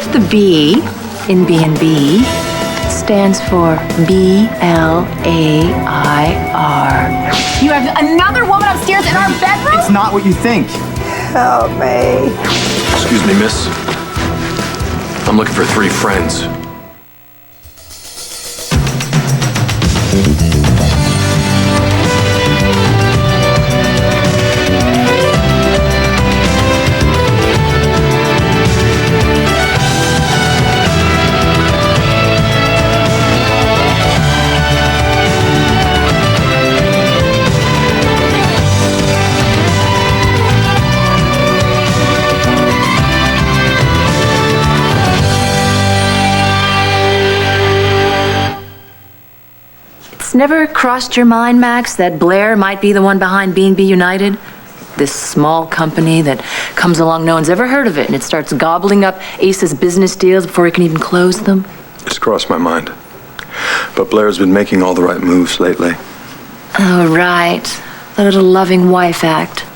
if the B in B&B stands for B-L-A-I-R? You have another woman upstairs in our bedroom? It's not what you think. Help me. Excuse me, miss. I'm looking for 3 friends. It's never crossed your mind, Max, that Blair might be the one behind B&B United? This small company that comes along, no one's ever heard of it, and it starts gobbling up Ace's business deals before he can even close them? It's crossed my mind. But Blair's been making all the right moves lately. Oh, right. The little loving wife act.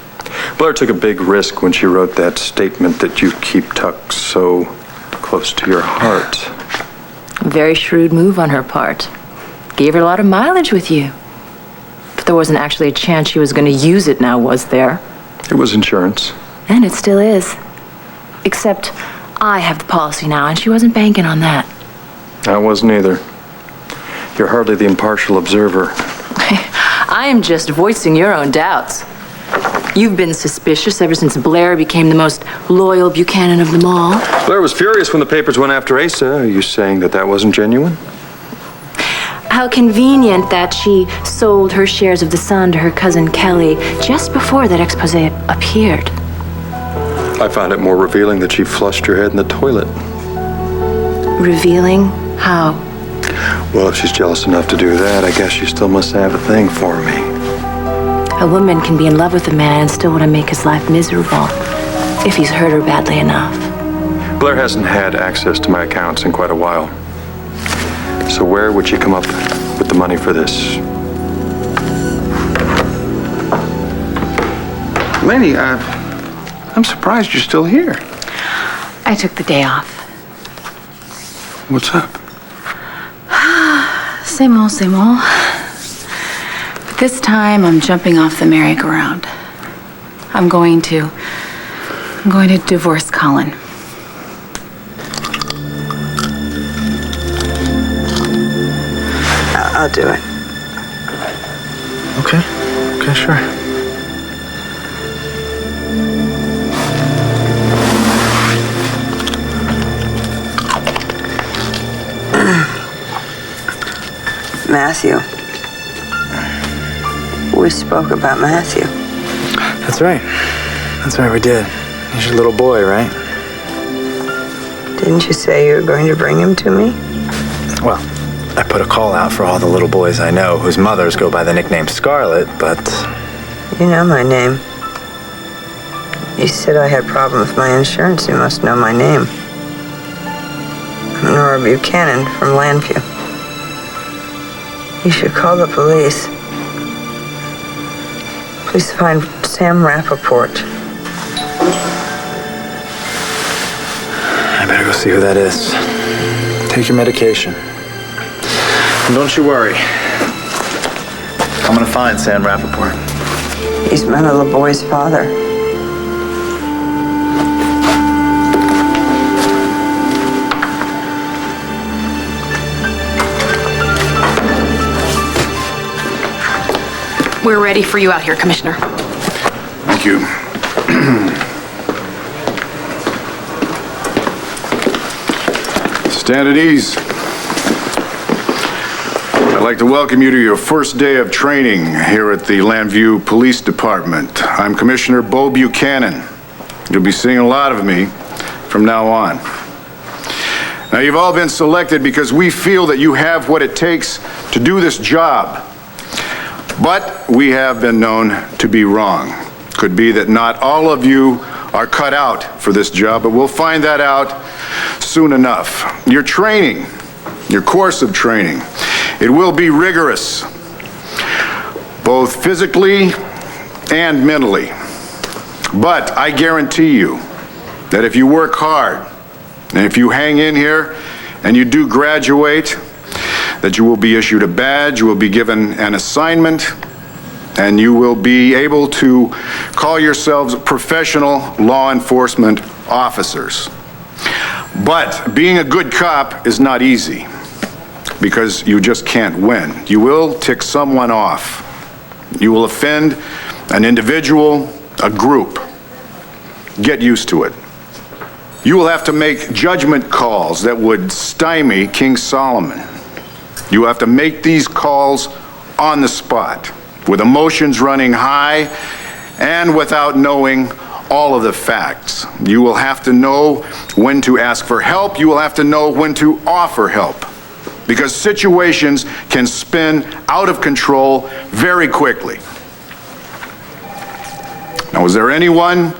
Blair took a big risk when she wrote that statement that you keep tucked so close to your heart. Very shrewd move on her part. Gave her a lot of mileage with you. But there wasn't actually a chance she was going to use it now, was there? It was insurance. And it still is. Except I have the policy now, and she wasn't banking on that. I wasn't either. You're hardly the impartial observer. I am just voicing your own doubts. You've been suspicious ever since Blair became the most loyal Buchanan of them all. Blair was furious when the papers went after Asa. Are you saying that that wasn't genuine? How convenient that she sold her shares of the Sun to her cousin Kelly just before that expose appeared. I found it more revealing that she flushed her head in the toilet. Revealing? How? Well, if she's jealous enough to do that, I guess she still must have a thing for me. A woman can be in love with a man and still want to make his life miserable if he's hurt her badly enough. Blair hasn't had access to my accounts in quite a while. So where would she come up with the money for this? Lenny, I'm surprised you're still here. I took the day off. What's up? Same old, same old. But this time I'm jumping off the merry-go-round. I'm going to divorce Colin. I'll do it. Okay, sure. Matthew. We spoke about Matthew. That's right. We did. He's your little boy, right? Didn't you say you were going to bring him to me? Well, I put a call out for all the little boys I know whose mothers go by the nickname Scarlet, but... You know my name. You said I had a problem with my insurance. You must know my name. I'm Nora Buchanan from Landview. You should call the police. Please find Sam Rappaport. I better go see who that is. Take your medication. And don't you worry. I'm gonna find Sam Rappaport. He's my little boy's father. We're ready for you out here, Commissioner. Thank you. Stand at ease. I'd like to welcome you to your first day of training here at the Landview Police Department. I'm Commissioner Bo Buchanan. You'll be seeing a lot of me from now on. Now, you've all been selected because we feel that you have what it takes to do this job. But we have been known to be wrong. Could be that not all of you are cut out for this job, but we'll find that out soon enough. Your training, your course of training, it will be rigorous, both physically and mentally. But I guarantee you that if you work hard And if you hang in here and you do graduate, that you will be issued a badge, you will be given an assignment, and you will be able to call yourselves professional law enforcement officers. But being a good cop is not easy, because you just can't win. You will tick someone off. You will offend an individual, a group. Get used to it. You will have to make judgment calls that would stymie King Solomon. You have to make these calls on the spot, with emotions running high and without knowing all of the facts. You will have to know when to ask for help. You will have to know when to offer help, because situations can spin out of control very quickly. Now, is there anyone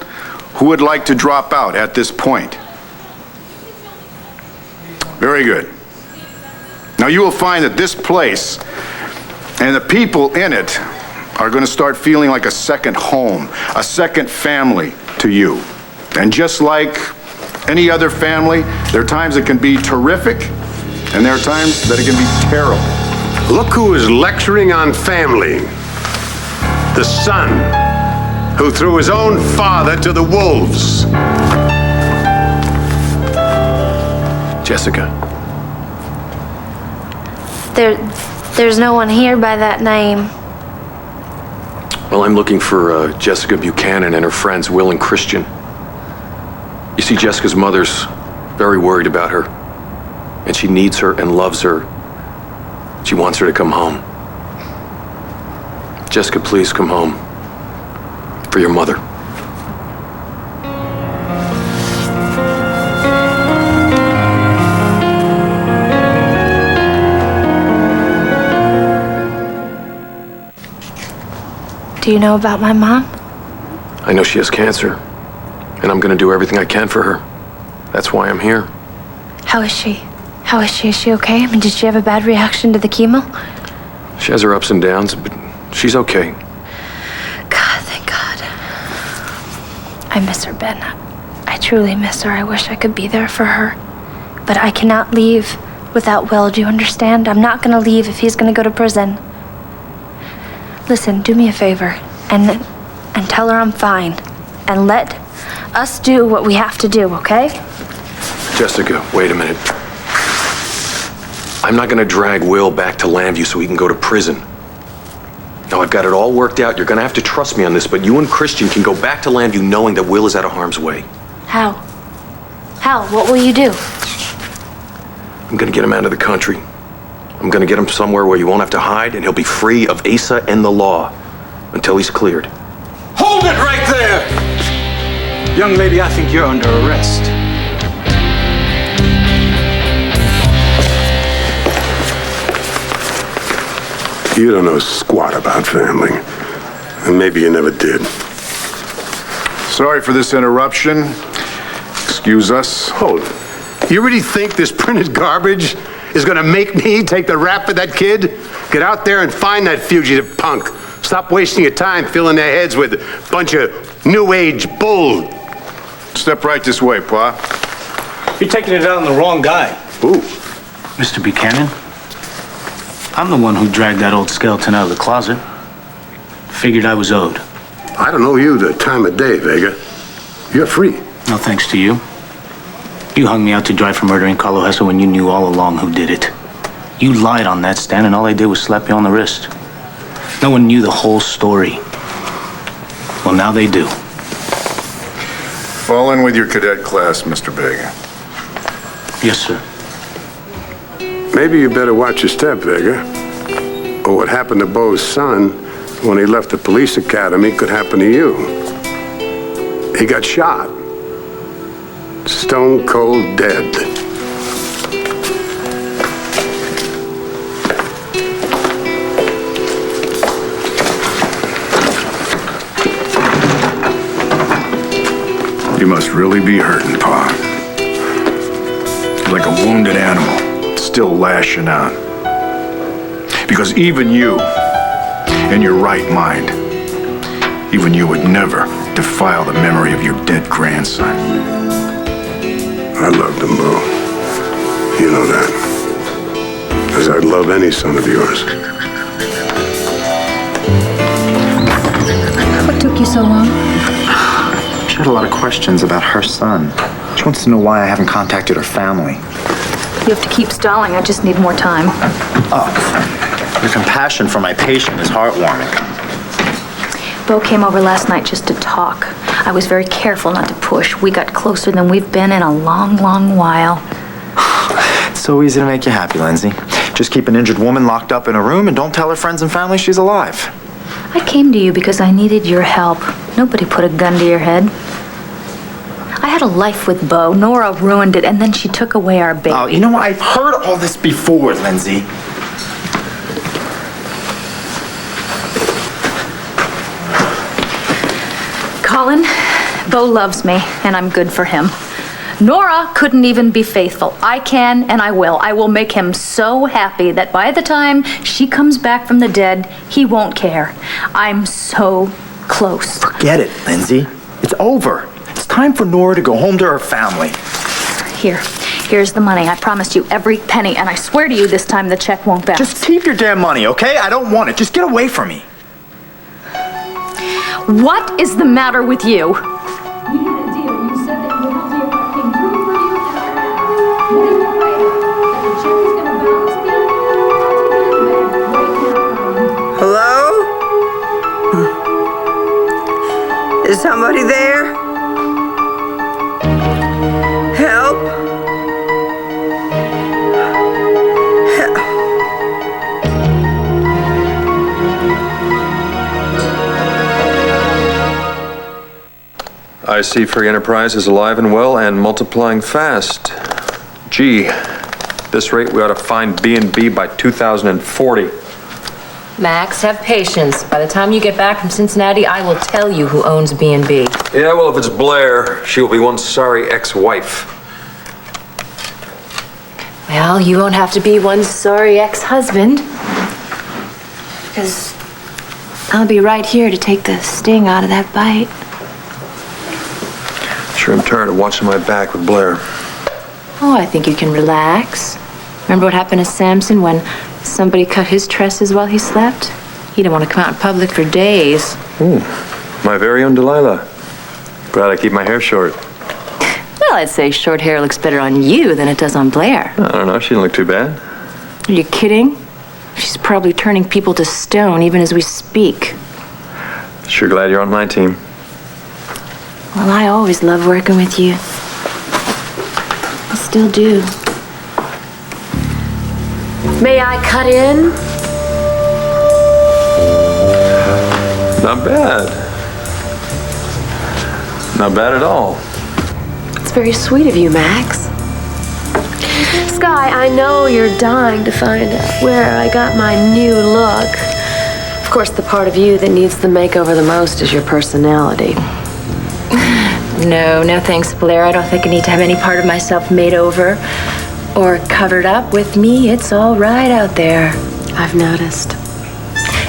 who would like to drop out at this point? Very good. Now, you will find that this place and the people in it are going to start feeling like a second home, a second family to you. And just like any other family, there are times it can be terrific, and there are times that it can be terrible. Look who is lecturing on family. The son who threw his own father to the wolves. Jessica. There's no one here by that name. Well, I'm looking for Jessica Buchanan and her friends, Will and Christian. You see, Jessica's mother's very worried about her, and she needs her and loves her. She wants her to come home. Jessica, please come home. For your mother. Do you know about my mom? I know she has cancer, and I'm going to do everything I can for her. That's why I'm here. How is she? How is she? Is she okay? I mean, did she have a bad reaction to the chemo? She has her ups and downs, but she's okay. God, thank God. I miss her, Ben. I truly miss her. I wish I could be there for her. But I cannot leave without Will, do you understand? I'm not gonna leave if he's gonna go to prison. Listen, do me a favor, and tell her I'm fine. And let us do what we have to do, okay? Jessica, wait a minute. I'm not gonna drag Will back to Lambview so he can go to prison. Now, I've got it all worked out. You're gonna have to trust me on this, but you and Christian can go back to Lambview knowing that Will is out of harm's way. How? How? What will you do? I'm gonna get him out of the country. I'm gonna get him somewhere where you won't have to hide, and he'll be free of Asa and the law until he's cleared. Hold it right there! Young lady, I think you're under arrest. You don't know squat about family. And maybe you never did. Sorry for this interruption. Excuse us. Hold it. You really think this printed garbage is gonna make me take the rap for that kid? Get out there and find that fugitive punk. Stop wasting your time filling their heads with a bunch of new age bull. Step right this way, Pa. You're taking it out on the wrong guy. Ooh. Mr. Buchanan, I'm the one who dragged that old skeleton out of the closet. Figured I was owed. I don't owe you the time of day, Vega. You're free. No thanks to you. You hung me out to dry for murdering Carlo Hessa when you knew all along who did it. You lied on that stand, and all I did was slap you on the wrist. No one knew the whole story. Well, now they do. Fall in with your cadet class, Mr. Vega. Yes, sir. Maybe you better watch your step, Vega. Or what happened to Bo's son when he left the police academy could happen to you. He got shot. Stone cold dead. You must really be hurting, Pa. Like a wounded animal, still lashing out. Because even you, in your right mind, even you would never defile the memory of your dead grandson. I loved him, Bo. You know that. As I'd love any son of yours. What took you so long? She had a lot of questions about her son. She wants to know why I haven't contacted her family. You have to keep stalling. I just need more time. Your compassion for my patient is heartwarming. Bo came over last night just to talk. I was very careful not to push. We got closer than we've been in a long, long while. It's so easy to make you happy, Lindsay. Just keep an injured woman locked up in a room and don't tell her friends and family she's alive. I came to you because I needed your help. Nobody put a gun to your head. I had a life with Bo. Nora ruined it, and then she took away our baby. Oh, you know what? I've heard all this before, Lindsay. Colin, Bo loves me, and I'm good for him. Nora couldn't even be faithful. I can, and I will. I will make him so happy that by the time she comes back from the dead, he won't care. I'm so close. Forget it, Lindsay. It's over. It's time for Nora to go home to her family. Here's the money. I promised you every penny, and I swear to you this time the check won't bounce. Just keep your damn money, okay? I don't want it. Just get away from me. What is the matter with you? Hello? Is somebody there? Help? I see Free Enterprise is alive and well and multiplying fast. Gee, at this rate we ought to find B&B by 2040. Max, have patience. By the time you get back from Cincinnati, I will tell you who owns B&B. Yeah, well, if it's Blair, she will be one sorry ex-wife. Well, you won't have to be one sorry ex-husband. Because I'll be right here to take the sting out of that bite. Sure, I'm tired of watching my back with Blair. Oh, I think you can relax. Remember what happened to Samson when somebody cut his tresses while he slept? He didn't want to come out in public for days. Ooh, my very own Delilah. Glad I keep my hair short. Well, I'd say short hair looks better on you than it does on Blair. I don't know, she didn't look too bad. Are you kidding? She's probably turning people to stone even as we speak. Sure glad you're on my team. Well, I always love working with you. I still do. May I cut in? Not bad. Not bad at all. It's very sweet of you, Max. Sky, I know you're dying to find out where I got my new look. Of course, the part of you that needs the makeover the most is your personality. No thanks, Blair. I don't think I need to have any part of myself made over or covered up. With me, it's all right out there. I've noticed.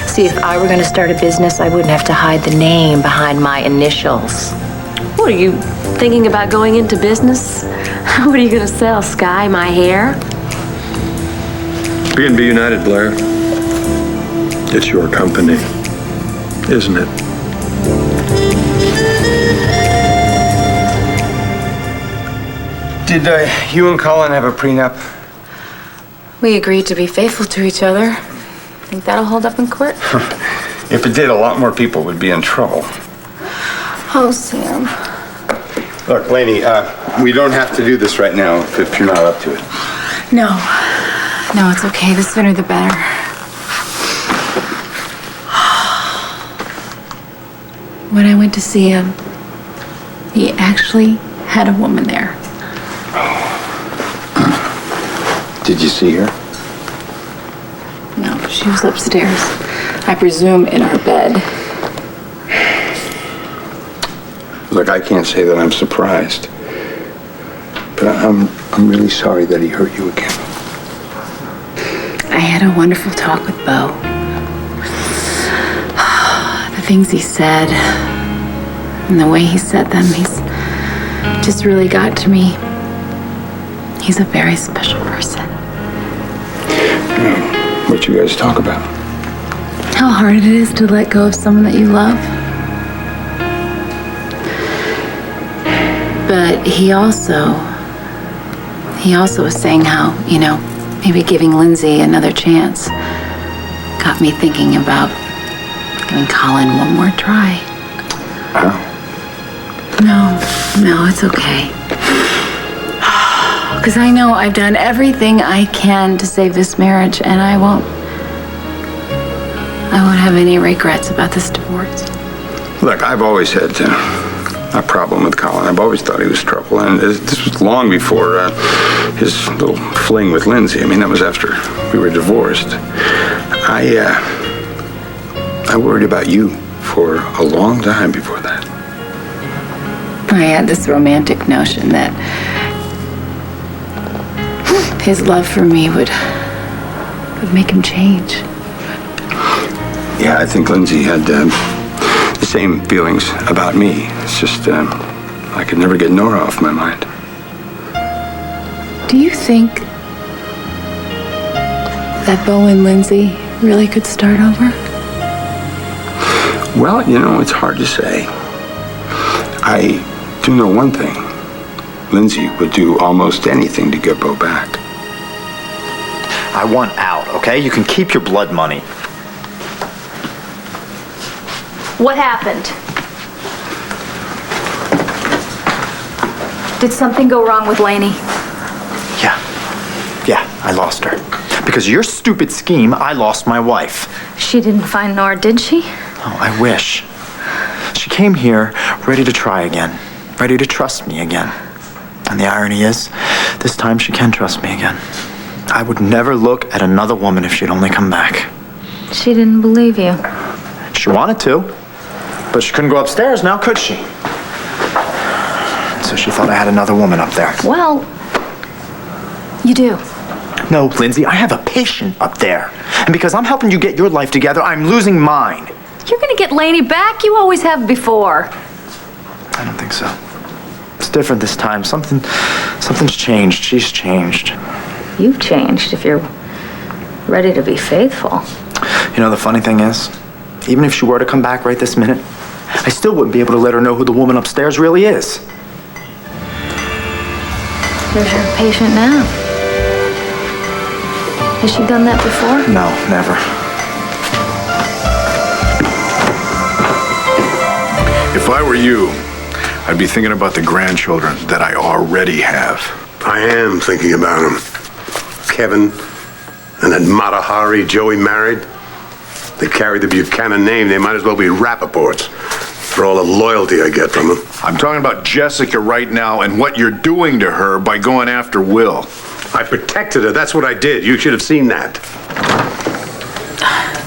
See, if I were going to start a business, I wouldn't have to hide the name behind my initials. What, are you thinking about going into business? What are you going to sell, Sky? My hair? B&B United, Blair. It's your company, isn't it? Did you and Colin have a prenup? We agreed to be faithful to each other. Think that'll hold up in court? If it did, a lot more people would be in trouble. Oh, Sam. Look, Lainey, we don't have to do this right now if you're not up to it. No, it's okay. The sooner the better. When I went to see him, he actually had a woman there. Did you see her? No, she was upstairs. I presume in our bed. Look, I can't say that I'm surprised. But I'm really sorry that he hurt you again. I had a wonderful talk with Bo. The things he said and the way he said them, he's just really got to me. He's a very special person. What you guys talk about? How hard it is to let go of someone that you love. But he also was saying how, maybe giving Lindsay another chance got me thinking about giving Colin one more try. How? No, it's okay. Because I know I've done everything I can to save this marriage, and I won't have any regrets about this divorce. Look, I've always had a problem with Colin. I've always thought he was trouble, and this was long before his little fling with Lindsay. I mean, that was after we were divorced. I worried about you for a long time before that. I had this romantic notion that his love for me would make him change. Yeah, I think Lindsay had the same feelings about me. It's just I could never get Nora off my mind. Do you think that Bo and Lindsay really could start over? Well, it's hard to say. I do know one thing. Lindsay would do almost anything to get Bo back. I want out, okay? You can keep your blood money. What happened? Did something go wrong with Lainey? Yeah, I lost her. Because of your stupid scheme, I lost my wife. She didn't find Nora, did she? Oh, I wish. She came here ready to try again, ready to trust me again. And the irony is, this time she can trust me again. I would never look at another woman if she'd only come back. She didn't believe you. She wanted to, but she couldn't go upstairs now, could she? So she thought I had another woman up there. Well, you do. No, Lindsay, I have a patient up there. And because I'm helping you get your life together, I'm losing mine. You're gonna get Lainey back? You always have before. I don't think so. It's different this time. Something's changed. She's changed. You've changed if you're ready to be faithful. The funny thing is, even if she were to come back right this minute, I still wouldn't be able to let her know who the woman upstairs really is. There's your patient now. Has she done that before? No, never. If I were you, I'd be thinking about the grandchildren that I already have. I am thinking about them. Kevin and that Mata Hari Joey married. They carry the Buchanan name. They might as well be Rappaports for all the loyalty I get from them. I'm talking about Jessica right now and what you're doing to her by going after Will. I protected her. That's what I did. You should have seen that.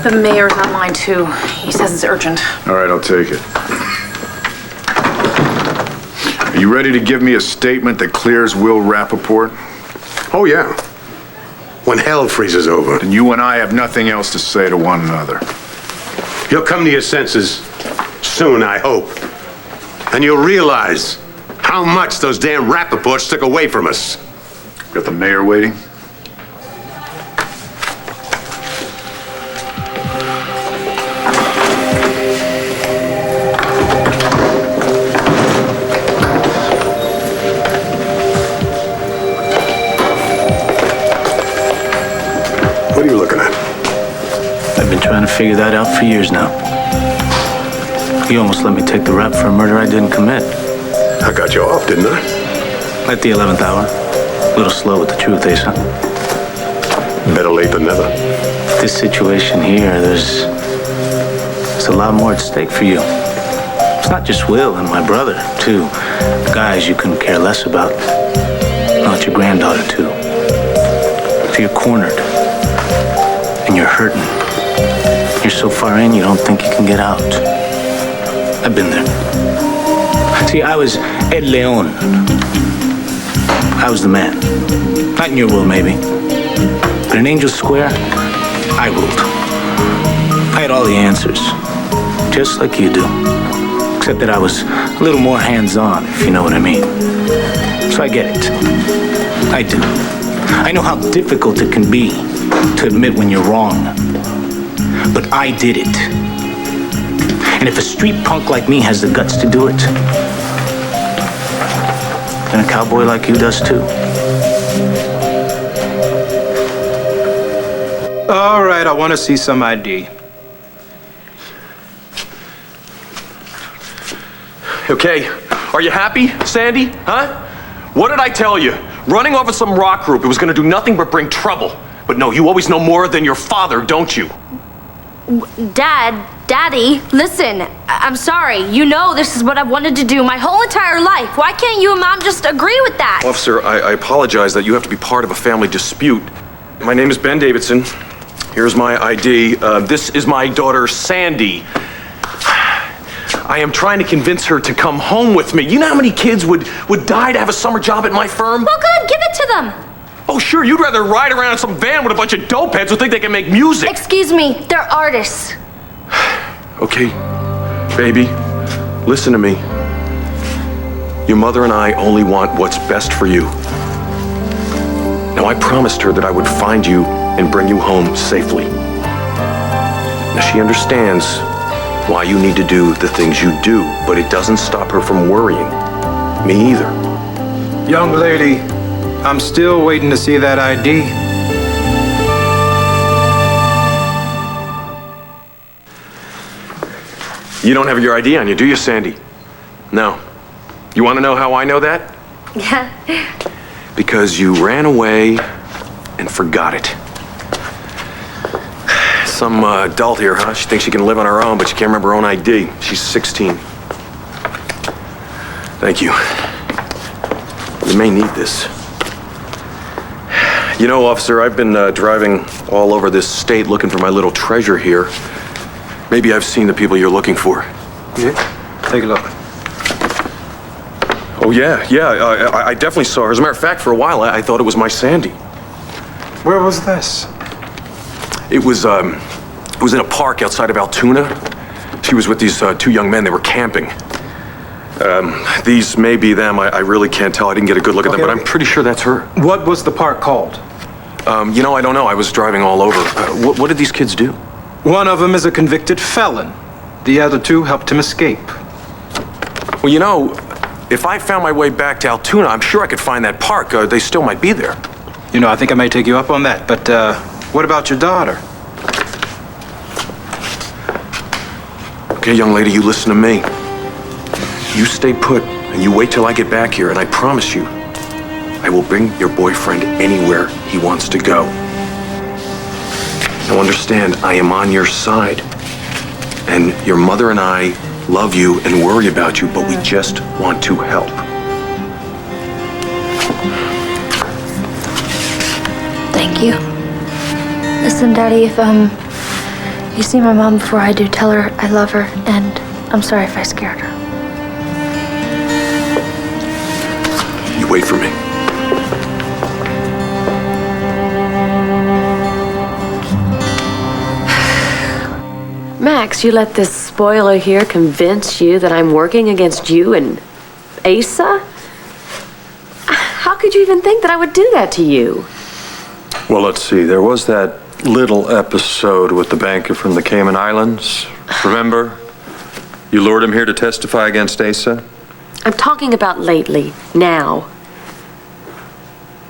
The mayor's online too. He says it's urgent. All right, I'll take it. Are you ready to give me a statement that clears Will Rappaport? Oh, yeah. When hell freezes over. And you and I have nothing else to say to one another. You'll come to your senses soon, I hope. And you'll realize how much those damn Rappaports took away from us. Got the mayor waiting? What are you looking at? I've been trying to figure that out for years now. You almost let me take the rap for a murder I didn't commit. I got you off, didn't I? At the 11th hour. A little slow with the truth, Asa. Better late than never. This situation here, there's a lot more at stake for you. It's not just Will and my brother, too. Guys you couldn't care less about. No, it's your granddaughter, too. If you're cornered and you're hurting, you're so far in you don't think you can get out. I've been there. See, I was El Leon. I was the man. Not in your world, maybe. But in Angel Square, I ruled. I had all the answers. Just like you do. Except that I was a little more hands-on, if you know what I mean. So I get it. I do. I know how difficult it can be to admit when you're wrong. But I did it. And if a street punk like me has the guts to do it, then a cowboy like you does too. All right, I want to see some ID. Okay, are you happy, Sandy? Huh? What did I tell you? Running off of some rock group, it was gonna do nothing but bring trouble. But no, you always know more than your father, don't you? Daddy, listen, I'm sorry. You know this is what I've wanted to do my whole entire life. Why can't you and Mom just agree with that? Officer, I apologize that you have to be part of a family dispute. My name is Ben Davidson. Here's my ID. This is my daughter, Sandy. I am trying to convince her to come home with me. You know how many kids would die to have a summer job at my firm? Well, good, give it to them. Oh, sure, you'd rather ride around in some van with a bunch of dopeheads who think they can make music. Excuse me, they're artists. Okay, baby, listen to me. Your mother and I only want what's best for you. Now, I promised her that I would find you and bring you home safely. Now, she understands why you need to do the things you do, but it doesn't stop her from worrying. Me either. Young lady, I'm still waiting to see that ID. You don't have your ID on you, do you, Sandy? No. You want to know how I know that? Yeah. Because you ran away and forgot it. Some adult here, huh? She thinks she can live on her own, but she can't remember her own ID. She's 16. Thank you. You may need this. You know, officer, I've been driving all over this state looking for my little treasure here. Maybe I've seen the people you're looking for. Yeah? Take a look. Oh, yeah. I definitely saw her. As a matter of fact, for a while, I thought it was my Sandy. Where was this? It was in a park outside of Altoona. She was with these two young men. They were camping. These may be them. I really can't tell. I didn't get a good look at them, but I'm pretty sure that's her. What was the park called? You know, I don't know. I was driving all over. What did these kids do? One of them is a convicted felon. The other two helped him escape. Well, you know, if I found my way back to Altoona, I'm sure I could find that park. They still might be there. You know, I think I may take you up on that, but what about your daughter? Okay, young lady, you listen to me. You stay put, and you wait till I get back here, and I promise you, I will bring your boyfriend anywhere he wants to go. Now understand, I am on your side. And your mother and I love you and worry about you, but we just want to help. Thank you. Listen, Daddy, if you see my mom before I do, tell her I love her, and I'm sorry if I scared her. You wait for me. Max, you let this spoiler here convince you that I'm working against you and Asa? How could you even think that I would do that to you? Well, let's see. There was that little episode with the banker from the Cayman Islands. Remember? You lured him here to testify against Asa? I'm talking about lately, now.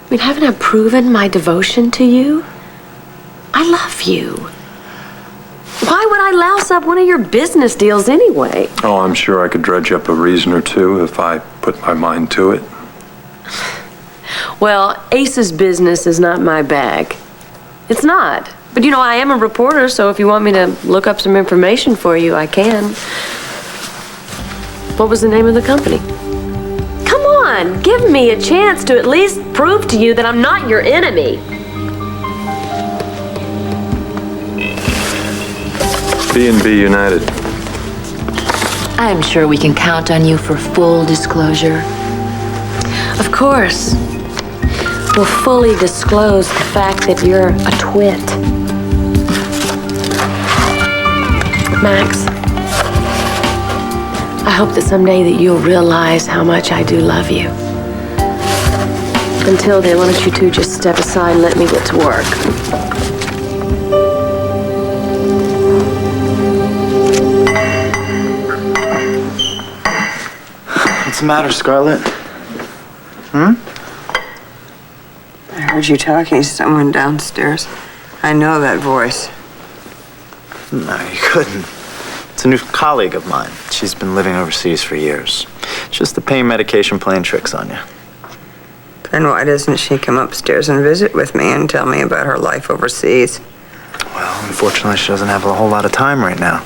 I mean, haven't I proven my devotion to you? I love you. Why would I louse up one of your business deals anyway? Oh, I'm sure I could dredge up a reason or two if I put my mind to it. Well, Ace's business is not my bag. It's not. But you know, I am a reporter, so if you want me to look up some information for you, I can. What was the name of the company? Come on, give me a chance to at least prove to you that I'm not your enemy. B&B United. I'm sure we can count on you for full disclosure. Of course. We'll fully disclose the fact that you're a twit. Max, I hope that someday that you'll realize how much I do love you. Until then, why don't you two just step aside and let me get to work? What's the matter, Scarlett? I heard you talking to someone downstairs. I know that voice. No, you couldn't. It's a new colleague of mine. She's been living overseas for years. Just the pain medication playing tricks on you. Then why doesn't she come upstairs and visit with me and tell me about her life overseas? Well, unfortunately, she doesn't have a whole lot of time right now.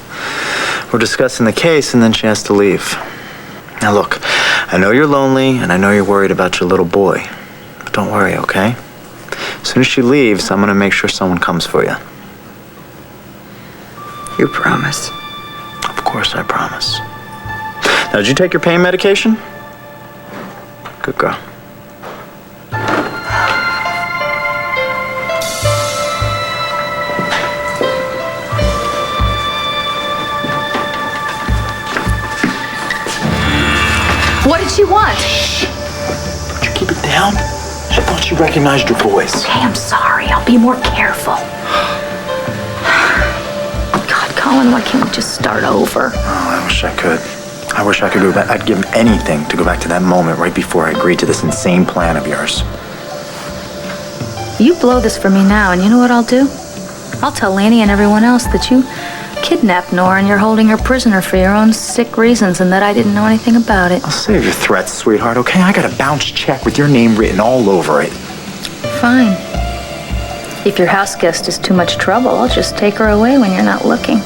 We're discussing the case, and then she has to leave. Now, look, I know you're lonely, and I know you're worried about your little boy. But don't worry, okay? As soon as she leaves, I'm going to make sure someone comes for you. You promise? Of course I promise. Now, did you take your pain medication? Good girl. What did she want? Would you keep it down? I thought she recognized your voice. Hey, I'm sorry. I'll be more careful. God, Colin, why can't we just start over? Oh, I wish I could. I wish I could go back. I'd give anything to go back to that moment right before I agreed to this insane plan of yours. You blow this for me now, and you know what I'll do? I'll tell Laney and everyone else that you kidnapped Nora and you're holding her prisoner for your own sick reasons and that I didn't know anything about it. I'll save your threats, sweetheart, okay? I got a bounce check with your name written all over it. Fine. If your house guest is too much trouble, I'll just take her away when you're not looking.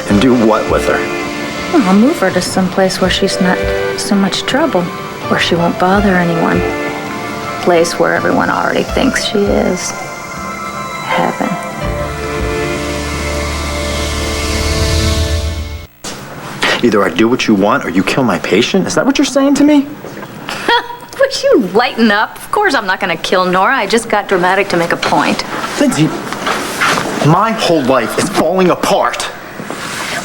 And do what with her? Well, I'll move her to some place where she's not so much trouble, where she won't bother anyone. Place where everyone already thinks she is. Heaven. Either I do what you want or you kill my patient? Is that what you're saying to me? Would you lighten up? Of course I'm not going to kill Nora. I just got dramatic to make a point. Lindsay, my whole life is falling apart.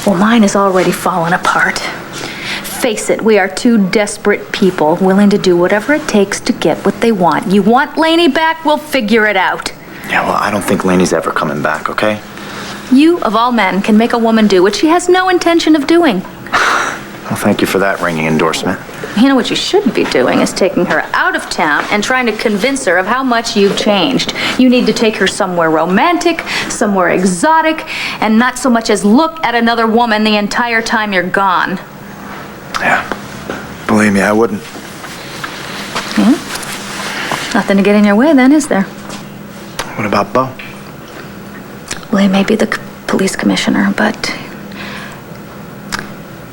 Well, mine is already fallen apart. Face it, we are two desperate people willing to do whatever it takes to get what they want. You want Laney back? We'll figure it out. Yeah, well, I don't think Laney's ever coming back, okay? You, of all men, can make a woman do what she has no intention of doing. Well, thank you for that ringing endorsement. You know what you shouldn't be doing is taking her out of town and trying to convince her of how much you've changed. You need to take her somewhere romantic, somewhere exotic, and not so much as look at another woman the entire time you're gone. Yeah, believe me, I wouldn't. Yeah? Nothing to get in your way then, is there? What about Bo? Well, he may be the police commissioner, but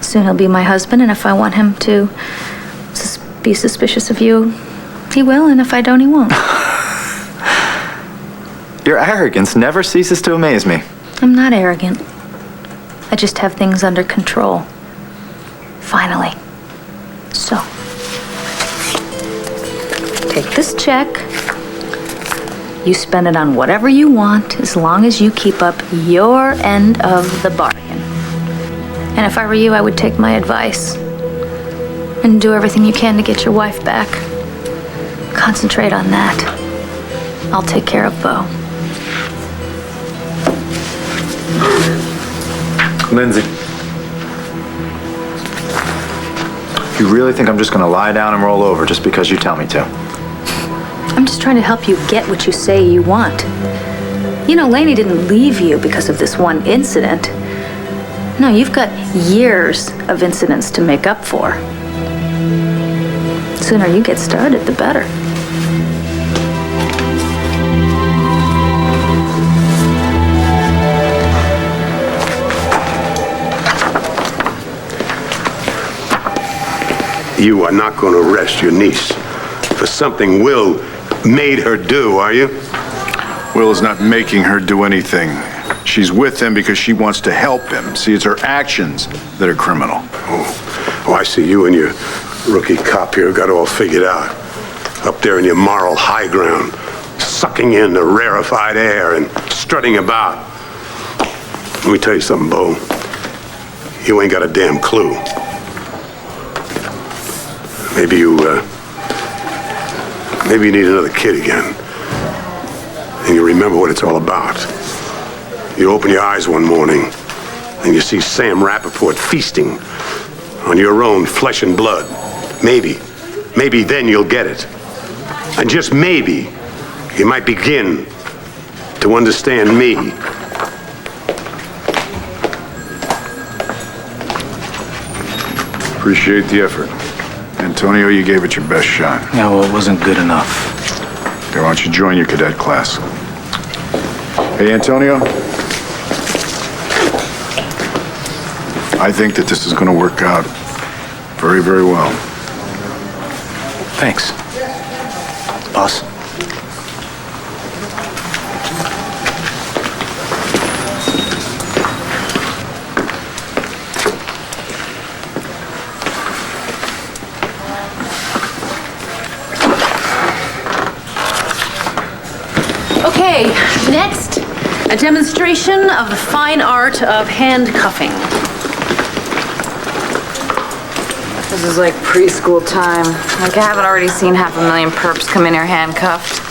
soon he'll be my husband, and if I want him to be suspicious of you, he will, and if I don't, he won't. Your arrogance never ceases to amaze me. I'm not arrogant. I just have things under control. Finally. So, take this check. You spend it on whatever you want, as long as you keep up your end of the bargain. And if I were you, I would take my advice and do everything you can to get your wife back. Concentrate on that. I'll take care of Bo. Lindsay. You really think I'm just gonna lie down and roll over just because you tell me to? I'm just trying to help you get what you say you want. You know, Laney didn't leave you because of this one incident. No, you've got years of incidents to make up for. The sooner you get started, the better. You are not going to arrest your niece for something Will made her do, are you? Will is not making her do anything. She's with him because she wants to help him. See, it's her actions that are criminal. Oh, I see you and your rookie cop here got all figured out. Up there in your moral high ground, sucking in the rarefied air and strutting about. Let me tell you something, Bo. You ain't got a damn clue. Maybe you need another kid again. And you remember what it's all about. You open your eyes one morning, and you see Sam Rappaport feasting on your own flesh and blood. Maybe then you'll get it. And just maybe, you might begin to understand me. Appreciate the effort. Antonio, you gave it your best shot. Yeah, well, it wasn't good enough. Okay, why don't you join your cadet class? Hey, Antonio. I think that this is going to work out very, very well. Thanks, boss. Okay, next, a demonstration of the fine art of handcuffing. This is like preschool time. Like I haven't already seen 500,000 perps come in here handcuffed.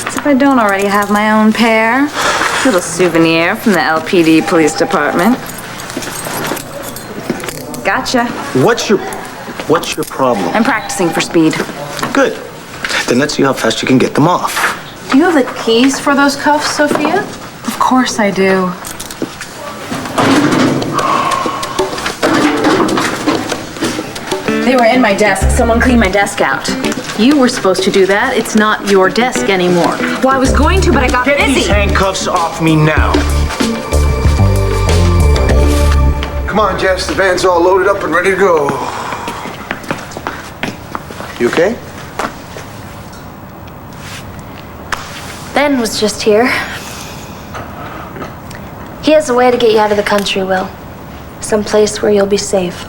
As if I don't already have my own pair. Little souvenir from the LPD police department. Gotcha. What's your problem? I'm practicing for speed. Good. Then let's see how fast you can get them off. Do you have the keys for those cuffs, Sophia? Of course I do. They were in my desk. Someone cleaned my desk out. You were supposed to do that. It's not your desk anymore. Well, I was going to, but I got Get busy. these handcuffs off me now. Come on, Jess. The van's all loaded up and ready to go. You okay? Ben was just here. He has a way to get you out of the country, Will. Someplace where you'll be safe.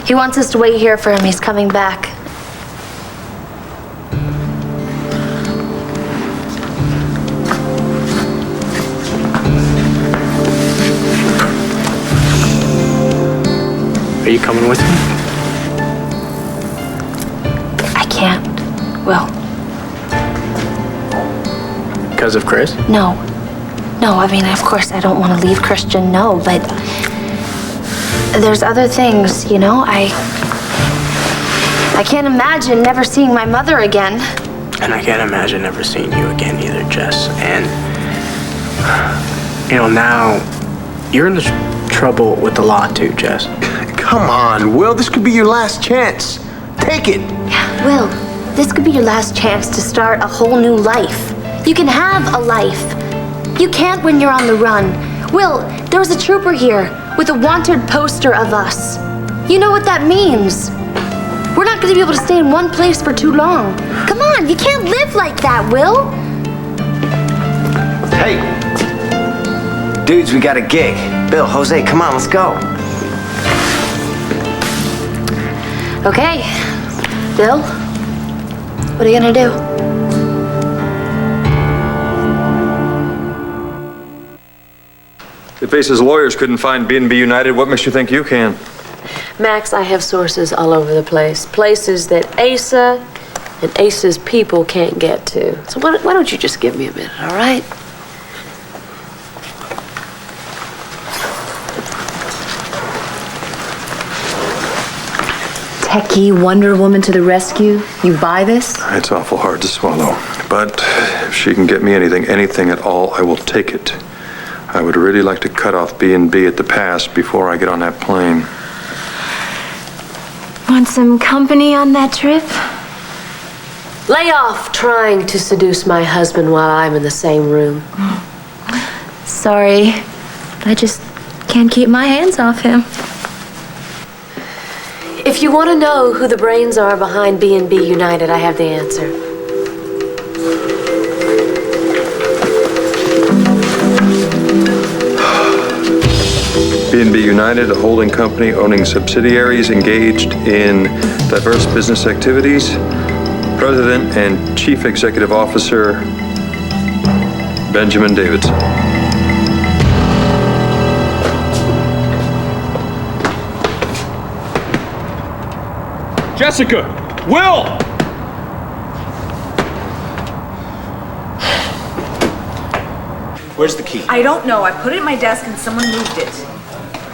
He wants us to wait here for him. He's coming back. Are you coming with me? I can't, Will. Because of Chris? No. No, I mean, of course, I don't want to leave Christian, no, but there's other things, you know? I can't imagine never seeing my mother again. And I can't imagine never seeing you again either, Jess. And, you know, now you're in trouble with the law too, Jess. Come on, Will. This could be your last chance. Take it. Yeah, Will, this could be your last chance to start a whole new life. You can have a life. You can't when you're on the run. Will, there was a trooper here with a wanted poster of us. You know what that means. We're not going to be able to stay in one place for too long. Come on, you can't live like that, Will. Hey. Dudes, we got a gig. Bill, Jose, come on, let's go. Okay. Bill, what are you going to do? If Ace's lawyers couldn't find B&B United, what makes you think you can? Max, I have sources all over the place. Places that Asa and Asa's people can't get to. So why don't you just give me a minute, all right? Techie Wonder Woman to the rescue. You buy this? It's awful hard to swallow. But if she can get me anything at all, I will take it. I would really like to cut off B&B at the pass before I get on that plane. Want some company on that trip? Lay off trying to seduce my husband while I'm in the same room. Sorry. I just can't keep my hands off him. If you want to know who the brains are behind B&B United, I have the answer. B&B United, a holding company owning subsidiaries engaged in diverse business activities. President and Chief Executive Officer, Benjamin Davidson. Jessica! Will! Where's the key? I don't know. I put it in my desk and someone moved it.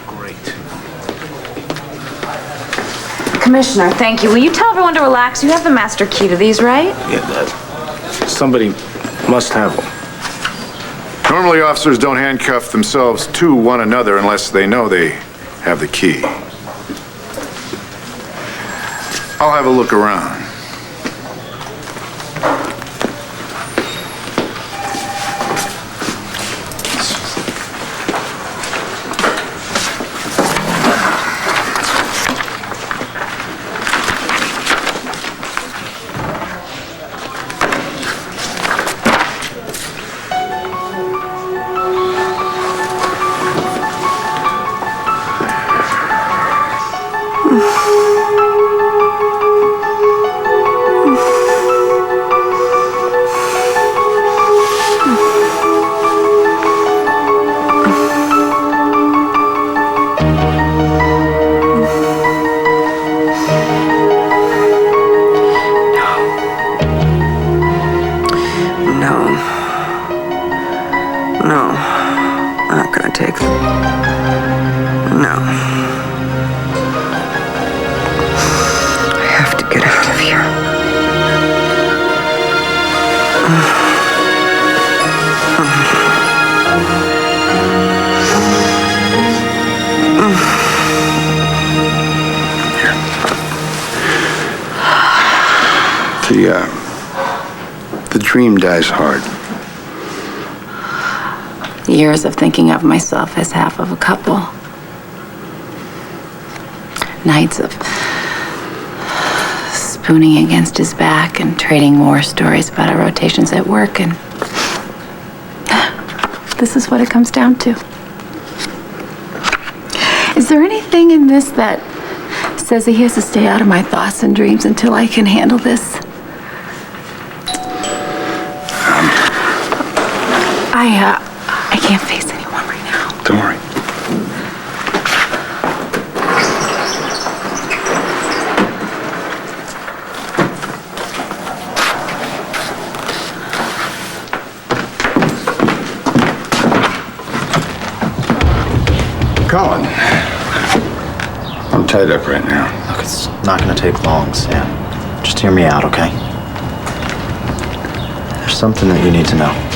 Great. Commissioner, thank you. Will you tell everyone to relax? You have the master key to these, right? Yeah, somebody must have them. Normally, officers don't handcuff themselves to one another unless they know they have the key. I'll have a look around. No, I'm not gonna take them. No. I have to get out of here. The dream dies hard. Years of thinking of myself as half of a couple. Nights of spooning against his back and trading war stories about our rotations at work, and this is what it comes down to. Is there anything in this that says he has to stay out of my thoughts and dreams until I can handle this? I can't face anyone right now. Don't worry. Colin, I'm tied up right now. Look, it's not gonna take long, Sam. Just hear me out, okay? There's something that you need to know.